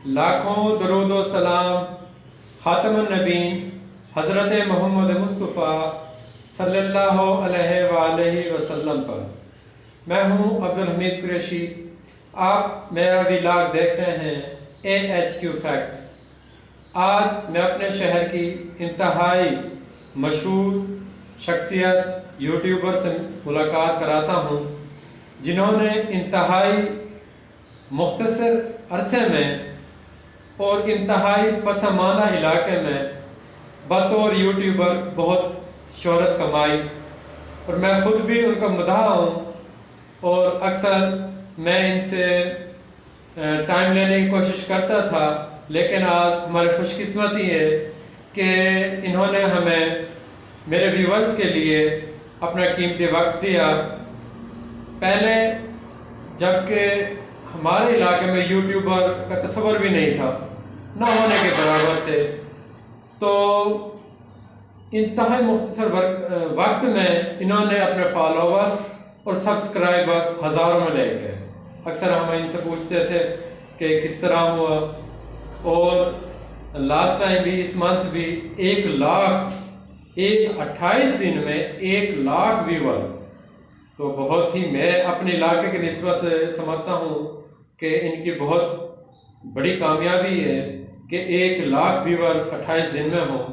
लाखों दरूद व सलाम ख़ातमुन नबीन हज़रत मोहम्मद मुस्तफ़ा सल्लल्लाहु अलैहि वसल्लम पर। मैं हूँ अब्दुल हमीद कुरैशी। आप मेरा व्लॉग देख रहे हैं AHQ फैक्ट्स। आज मैं अपने शहर की इंतहाई मशहूर शख्सियत यूट्यूबर से मुलाकात कराता हूँ, जिन्होंने इंतहाई मुख्तसर अरसे में और इंतहाई पसमानदा इलाके में बतौर यूट्यूबर बहुत शोहरत कमाई। और मैं ख़ुद भी उनका मदाह हूँ और अक्सर मैं इनसे टाइम लेने की कोशिश करता था, लेकिन आज हमारी खुशकिस्मती है कि इन्होंने हमें मेरे व्यूवर्स के लिए अपना कीमती वक्त दिया। पहले जबकि हमारे इलाके में यूट्यूबर का तस्वर भी नहीं था, ना होने के बराबर थे, तो इंतहाई मुख्तसर वक्त में इन्होंने अपने फॉलोवर और सब्सक्राइबर हज़ारों में ले गए। अक्सर हम इनसे पूछते थे कि किस तरह हुआ, और लास्ट टाइम भी इस मंथ भी 28 दिन में 1 लाख व्यूवर्स, तो बहुत ही मैं अपने इलाके के निस्बत से समझता हूँ कि इनकी बहुत बड़ी कामयाबी है कि 1 लाख व्यूवर्स 28 दिन में हों।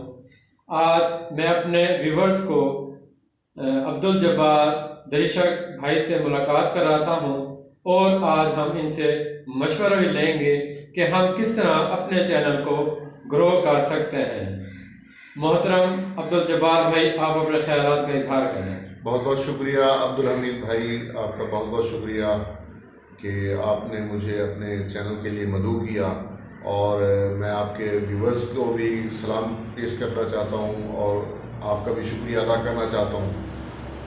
आज मैं अपने व्यूवर्स को अब्दुल जब्बार दरिशक भाई से मुलाकात कराता हूँ और आज हम इनसे मशवरा भी लेंगे कि हम किस तरह अपने चैनल को ग्रो कर सकते हैं। मोहतरम अब्दुल जब्बार भाई, आप अपने ख्यालात का इजहार करें। बहुत बहुत शुक्रिया अब्दुल हमीद भाई, आपका बहुत बहुत शुक्रिया कि आपने मुझे अपने चैनल के लिए मदऊ किया, और मैं आपके व्यूवर्स को भी सलाम पेश करना चाहता हूं और आपका भी शुक्रिया अदा करना चाहता हूं।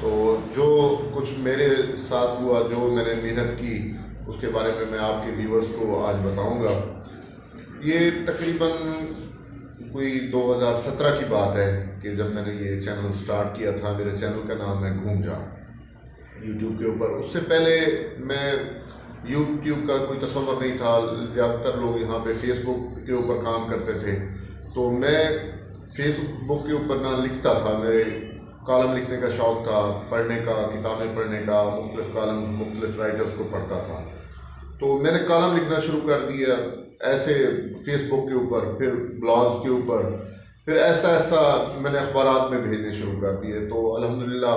तो जो कुछ मेरे साथ हुआ, जो मैंने मेहनत की, उसके बारे में मैं आपके व्यूवर्स को आज बताऊंगा। ये तकरीबन कोई 2017 की बात है कि जब मैंने ये चैनल स्टार्ट किया था। मेरे चैनल का नाम है घूम जा यूट्यूब के ऊपर। उससे पहले मैं यूट्यूब का कोई तस्वर नहीं था। ज़्यादातर लोग यहाँ पे फेसबुक के ऊपर काम करते थे, तो मैं फेसबुक के ऊपर ना लिखता था। मेरे कॉलम लिखने का शौक़ था, पढ़ने का, किताबें पढ़ने का, मुख्तलिफ कॉलम मुख्तलिफ राइटर्स को पढ़ता था। तो मैंने कॉलम लिखना शुरू कर दिया ऐसे फेसबुक के ऊपर, फिर ब्लॉग्स के ऊपर, फिर ऐसा ऐसा मैंने अखबारात में भेजने शुरू कर दिए। तो अल्हम्दुलिल्लाह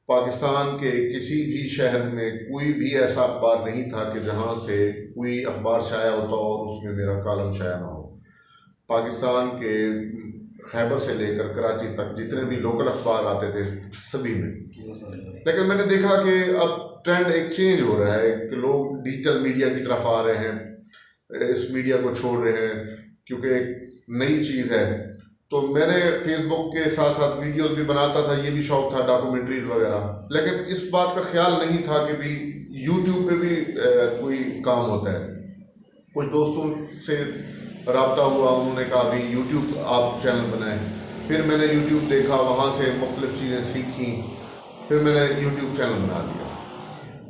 पाकिस्तान के किसी भी शहर में कोई भी ऐसा अखबार नहीं था कि जहाँ से कोई अखबार शाया होता और उसमें मेरा कॉलम शाया ना हो। पाकिस्तान के खैबर से लेकर कराची तक जितने भी लोकल अखबार आते थे सभी में। लेकिन मैंने देखा कि अब ट्रेंड एक चेंज हो रहा है कि लोग डिजिटल मीडिया की तरफ आ रहे हैं, इस मीडिया को छोड़ रहे हैं क्योंकि एक नई चीज़ है। तो मैंने फेसबुक के साथ साथ वीडियोस भी बनाता था, ये भी शौक था, डॉक्यूमेंट्रीज वगैरह। लेकिन इस बात का ख्याल नहीं था कि भी यूट्यूब पे भी कोई काम होता है। कुछ दोस्तों से रब्ता हुआ, उन्होंने कहा भी यूट्यूब आप चैनल बनाएं। फिर मैंने यूट्यूब देखा, वहाँ से मुख्तलिफ चीज़ें सीखी, फिर मैंने यूट्यूब चैनल बना लिया।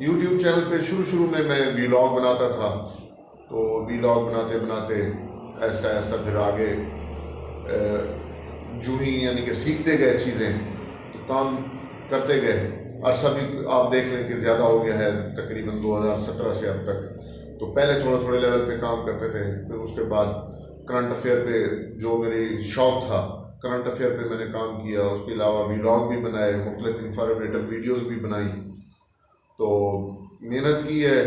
यूट्यूब चैनल पे शुरू में मैं वीलॉग बनाता था, तो वीलॉग बनाते बनाते ऐसा ऐसा फिर आगे जो ही यानी कि सीखते गए चीज़ें, तो काम करते गए। अरसा भी आप देख लें कि ज़्यादा हो गया है, तकरीबन 2017 से अब तक। तो पहले थोड़े लेवल पे काम करते थे, फिर उसके बाद करंट अफेयर पे, जो मेरी शौक़ था, करंट अफेयर पे मैंने काम किया। उसके अलावा वीलॉग भी बनाए, मुख्तलिफ इंफॉर्मेटिव वीडियोज़ भी बनाई। तो मेहनत की है,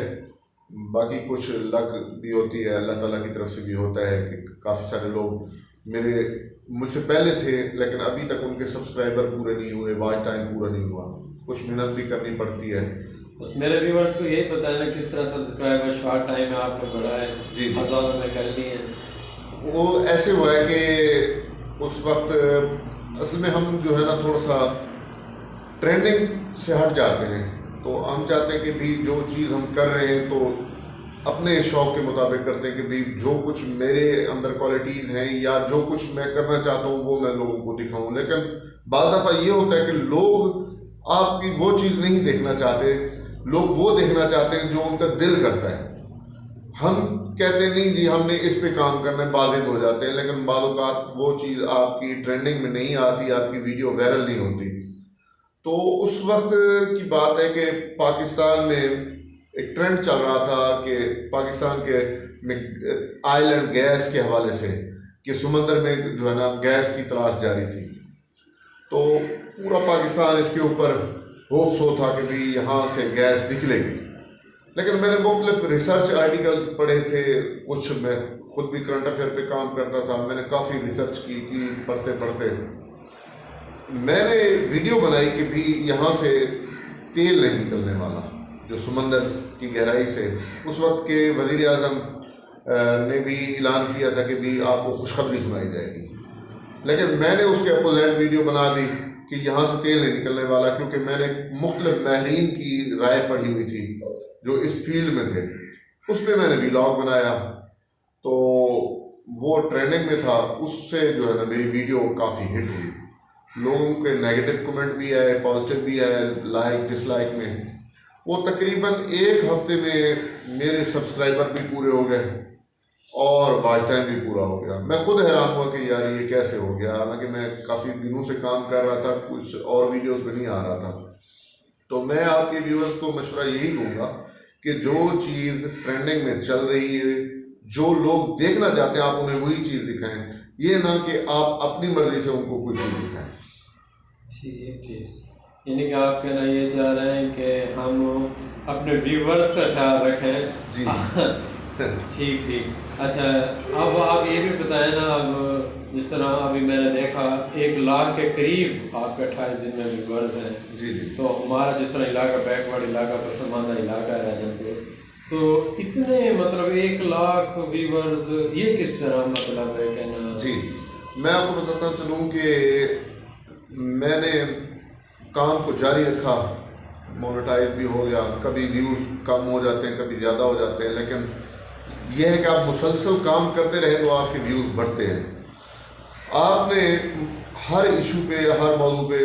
बाकी कुछ लक भी होती है, अल्लाह ताला की तरफ से भी होता है कि काफ़ी सारे लोग मुझसे पहले थे, लेकिन अभी तक उनके सब्सक्राइबर पूरे नहीं हुए, वॉच टाइम पूरा नहीं हुआ। कुछ मेहनत भी करनी पड़ती है। बस मेरे व्यूवर्स को यही पता है ना किस तरह सब्सक्राइबर शॉर्ट टाइम में आपने बढ़ाए, जी हज़ारों में कर लिए। वो ऐसे हुआ है कि उस वक्त असल में हम जो है ना थोड़ा सा ट्रेंडिंग से हट जाते हैं। तो हम चाहते हैं कि भी जो चीज़ हम कर रहे हैं तो अपने शौक़ के मुताबिक करते हैं कि भाई जो कुछ मेरे अंदर क्वालिटीज़ हैं या जो कुछ मैं करना चाहता हूँ वो मैं लोगों को दिखाऊं। लेकिन बाज़ दफ़ा ये होता है कि लोग आपकी वो चीज़ नहीं देखना चाहते, लोग वो देखना चाहते हैं जो उनका दिल करता है। हम कहते नहीं जी हमने इस पे काम करना है, बाधित हो जाते हैं, लेकिन बाद औक़ात वो चीज़ आपकी ट्रेंडिंग में नहीं आती, आपकी वीडियो वायरल नहीं होती। तो उस वक्त की बात है कि पाकिस्तान में एक ट्रेंड चल रहा था कि पाकिस्तान के आइलैंड गैस के हवाले से कि समंदर में जो है ना गैस की तलाश जारी थी। तो पूरा पाकिस्तान इसके ऊपर होप्स हो था कि भाई यहाँ से गैस निकलेगी। लेकिन मैंने मुख्तलिफ रिसर्च आर्टिकल्स पढ़े थे, कुछ मैं खुद भी करंट अफेयर पे काम करता था, मैंने काफ़ी रिसर्च की पढ़ते पढ़ते मैंने वीडियो बनाई कि भी यहाँ से तेल नहीं निकलने वाला जो समंदर की गहराई से। उस वक्त के वज़ीर आज़म ने भी ऐलान किया था कि भी आपको खुशखबरी सुनाई जाएगी, लेकिन मैंने उसके अपोजिट वीडियो बना दी कि यहाँ से तेल नहीं निकलने वाला, क्योंकि मैंने मुख्तलिफ माहिरीन की राय पढ़ी हुई थी जो इस फील्ड में थे। उस पर मैंने व्लॉग बनाया तो वो ट्रेंडिंग में था, उससे जो है ना मेरी वीडियो काफ़ी हिट हुई। लोगों के नेगेटिव कमेंट भी है, पॉजिटिव भी है, लाइक डिसलाइक में। वो तकरीबन एक हफ्ते में मेरे सब्सक्राइबर भी पूरे हो गए और वॉच टाइम भी पूरा हो गया। मैं खुद हैरान हुआ कि यार ये कैसे हो गया, हालांकि मैं काफ़ी दिनों से काम कर रहा था, कुछ और वीडियोस में नहीं आ रहा था। तो मैं आपके व्यूअर्स को मशवरा यही दूंगा कि जो चीज़ ट्रेंडिंग में चल रही है, जो लोग देखना चाहते हैं, आप उन्हें वही चीज़ दिखाएं, ये ना कि आप अपनी मर्जी से उनको कोई चीज़ दिखाएं। ठीक ठीक, यानी कि आप कहना ये चाह रहे हैं कि हम अपने व्यूवर्स का ख्याल रखें जी। ठीक ठीक। अच्छा, अब आप ये भी बताएं ना, अब जिस तरह अभी मैंने देखा 1 लाख के करीब आपके 28 दिन में व्यूवर्स हैं। जी जी। तो हमारा जिस तरह इलाका बैकवर्ड इलाका, पसमानदा इलाका है राजनपुर, तो इतने मतलब 1 लाख व्यूवर्स ये किस तरह मतलब है कहना? जी, मैं आपको बताता चलूँ कि मैंने काम को जारी रखा, मोनेटाइज भी हो गया, कभी व्यूज़ कम हो जाते हैं, कभी ज़्यादा हो जाते हैं, लेकिन यह है कि आप मुसलसल काम करते रहे तो आपके व्यूज़ बढ़ते हैं। आपने हर इशू पे, हर मौजू पे,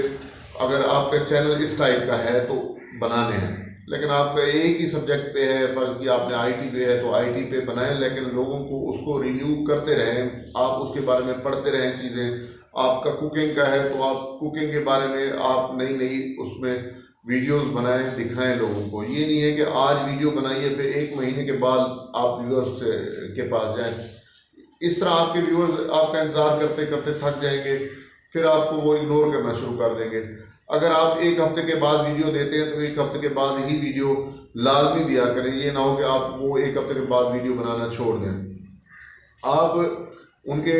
अगर आपका चैनल इस टाइप का है तो बनाने हैं, लेकिन आपका एक ही सब्जेक्ट पे है, फ़र्ज़ कि आपने आईटी पे है तो आईटी पे बनाएं, लेकिन लोगों को उसको रिन्यू करते रहें, आप उसके बारे में पढ़ते रहें चीज़ें। आपका कुकिंग का है तो आप कुकिंग के बारे में आप नई नई उसमें वीडियोस बनाएं, दिखाएं लोगों को। ये नहीं है कि आज वीडियो बनाइए फिर 1 महीने के बाद आप व्यूअर्स के पास जाएं। इस तरह आपके व्यूअर्स आपका इंतज़ार करते करते थक जाएंगे, फिर आपको वो इग्नोर करना शुरू कर देंगे। अगर आप 1 हफ्ते के बाद वीडियो देते हैं तो 1 हफ्ते के बाद ही वीडियो लाजमी दिया करें। ये ना हो कि आप वो 1 हफ्ते के बाद वीडियो बनाना छोड़ दें। आप उनके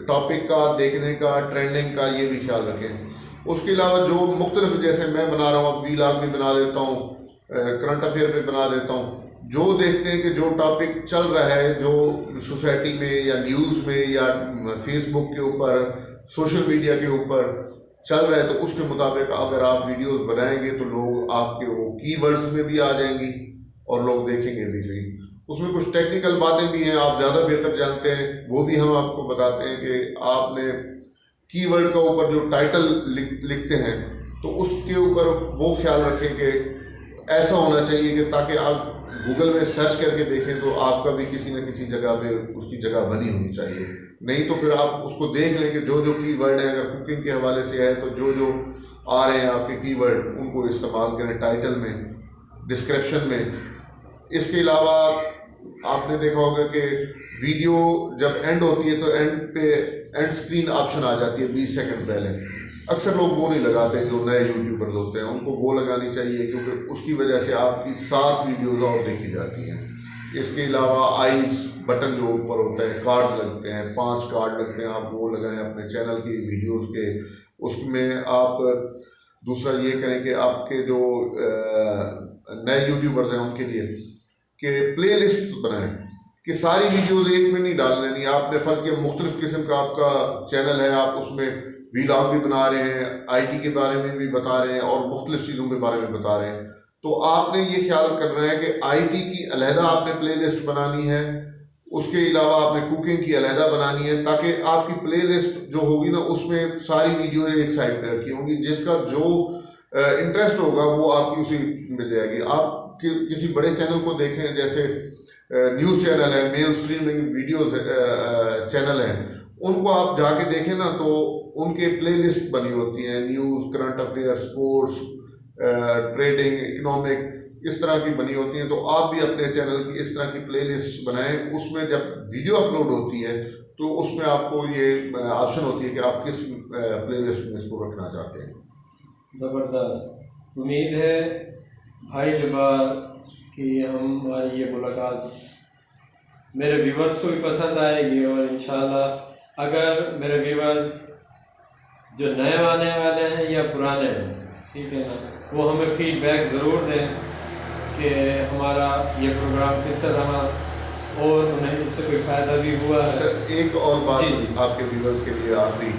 टॉपिक का, देखने का, ट्रेंडिंग का ये भी ख्याल रखें। उसके अलावा जो मुख्तलिफ, जैसे मैं बना रहा हूँ, अब व्लॉग भी बना देता हूँ, करंट अफेयर पे बना देता हूँ। जो देखते हैं कि जो टॉपिक चल रहा है, जो सोसाइटी में या न्यूज़ में या फेसबुक के ऊपर, सोशल मीडिया के ऊपर चल रहा है, तो उसके मुताबिक अगर आप वीडियोस बनाएंगे तो लोग आपके वो कीवर्ड्स में भी आ जाएंगी और लोग देखेंगे भी सही। उसमें कुछ टेक्निकल बातें भी हैं, आप ज़्यादा बेहतर जानते हैं, वो भी हम आपको बताते हैं कि आपने कीवर्ड का ऊपर जो टाइटल लिखते हैं तो उसके ऊपर वो ख्याल रखें कि ऐसा होना चाहिए कि ताकि आप गूगल में सर्च करके देखें तो आपका भी किसी न किसी जगह पे उसकी जगह बनी होनी चाहिए। नहीं तो फिर आप उसको देख लें कि जो जो कीवर्ड है, अगर कुकिंग के हवाले से है तो जो जो आ रहे हैं आपके कीवर्ड, उनको इस्तेमाल करें टाइटल में, डिस्क्रिप्शन में। इसके अलावा आपने देखा होगा कि वीडियो जब एंड होती है तो एंड पे एंड स्क्रीन ऑप्शन आ जाती है 20 सेकंड पहले। अक्सर लोग वो नहीं लगाते, जो नए यूट्यूबर्स होते हैं उनको वो लगानी चाहिए, क्योंकि उसकी वजह से आपकी 7 वीडियोज़ और देखी जाती हैं। इसके अलावा आइज बटन जो ऊपर होता है, कार्ड्स लगते हैं, 5 कार्ड लगते हैं, आप वो लगाएं अपने चैनल की वीडियोज़ के। उसमें आप दूसरा ये करें कि आपके जो नए यूट्यूबर्स हैं उनके लिए कि प्ले लिस्ट बनाएं कि सारी वीडियोज़ एक में नहीं डाल लेनी। आपने फ़र्ज़ किया मुख्तलिफ़ किस्म का आपका चैनल है, आप उसमें व्लॉग भी बना रहे हैं, आईटी के बारे में भी बता रहे हैं और मुख्तलिफ़ चीज़ों के बारे में बता रहे हैं, तो आपने ये ख्याल करना है कि आईटी की अलहदा आपने प्ले लिस्ट बनानी है, उसके अलावा आपने कुकिंग की अलहदा बनानी है, ताकि आपकी प्ले लिस्ट जो होगी ना उसमें सारी वीडियो एक साइड पर रखी होंगी। जिसका जो इंटरेस्ट होगा वो आपकी उसी में जाएगी। आप किसी बड़े चैनल को देखें, जैसे न्यूज़ चैनल है, मेल स्ट्रीमिंग वीडियोस चैनल हैं, उनको आप जाके देखें ना तो उनके प्लेलिस्ट बनी होती हैं, news, current affair, sports, trading, economic, इस तरह की बनी होती हैं। तो आप भी अपने चैनल की इस तरह की प्लेलिस्ट बनाएं। उसमें जब वीडियो अपलोड होती है तो उसमें आपको ये ऑप्शन होती है कि आप किस प्लेलिस्ट में इसको रखना चाहते हैं। ज़बरदस्त। उम्मीद है भाई जब्बार कि हमारी ये मुलाकात मेरे व्यूवर्स को भी पसंद आएगी, और इंशाल्लाह अगर मेरे व्यूवर्स जो नए आने वाले हैं या पुराने हैं, ठीक है ना, वो हमें फीडबैक ज़रूर दें कि हमारा ये प्रोग्राम किस तरह और उन्हें इससे कोई फ़ायदा भी हुआ है। अच्छा, एक और बात जी जी। आपके व्यूवर्स के लिए आखिरी,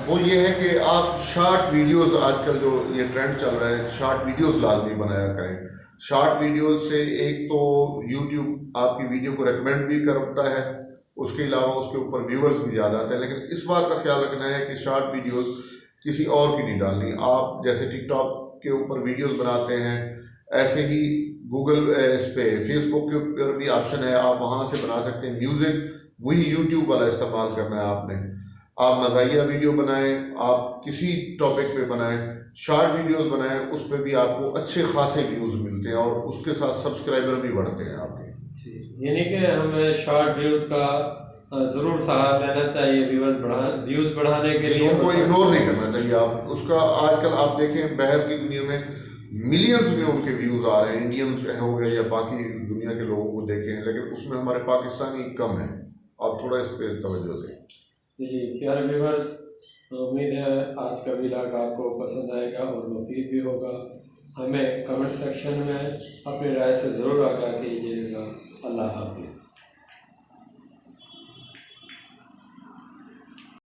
वो ये है कि आप शॉर्ट वीडियोस, आजकल जो ये ट्रेंड चल रहा है, शॉर्ट वीडियोस लाजमी बनाया करें। शॉर्ट वीडियोस से एक तो यूट्यूब आपकी वीडियो को रेकमेंड भी करता है, उसके अलावा उसके ऊपर व्यूवर्स भी ज़्यादा आते हैं। लेकिन इस बात का ख्याल रखना है कि शॉर्ट वीडियोस किसी और की नहीं डालनी। आप जैसे टिकटॉक के ऊपर वीडियोस बनाते हैं, ऐसे ही गूगल इस पे फेसबुक के ऊपर भी ऑप्शन है, आप वहाँ से बना सकते हैं। म्यूज़िक वही यूट्यूब वाला इस्तेमाल करना है आपने। आप मज़ाहिया वीडियो बनाएं, आप किसी टॉपिक पे बनाएं, शॉर्ट वीडियोस बनाएं, उस पर भी आपको अच्छे खासे व्यूज़ मिलते हैं और उसके साथ सब्सक्राइबर भी बढ़ते हैं आपके। यानी कि हमें शॉर्ट व्यूज़ का ज़रूर सहारा लेना चाहिए व्यूज़ बढ़ाने के लिए। उनको इग्नोर नहीं करना चाहिए। आप उसका आजकल आप देखें बाहर की दुनिया में मिलियंस में उनके व्यूज़ आ रहे हैं, इंडियंस हो गए या बाकी दुनिया के लोगों को देखें, लेकिन उसमें हमारे पाकिस्तानी कम है। आप थोड़ा इस पर तवज्जो दें। जी प्यारे व्यूअर्स, उम्मीद है आज का व्लॉग आपको पसंद आएगा और मुफीद भी होगा। हमें कमेंट सेक्शन में अपनी राय से ज़रूर आगाह कीजिएगा। अल्लाह हाफ़िज़।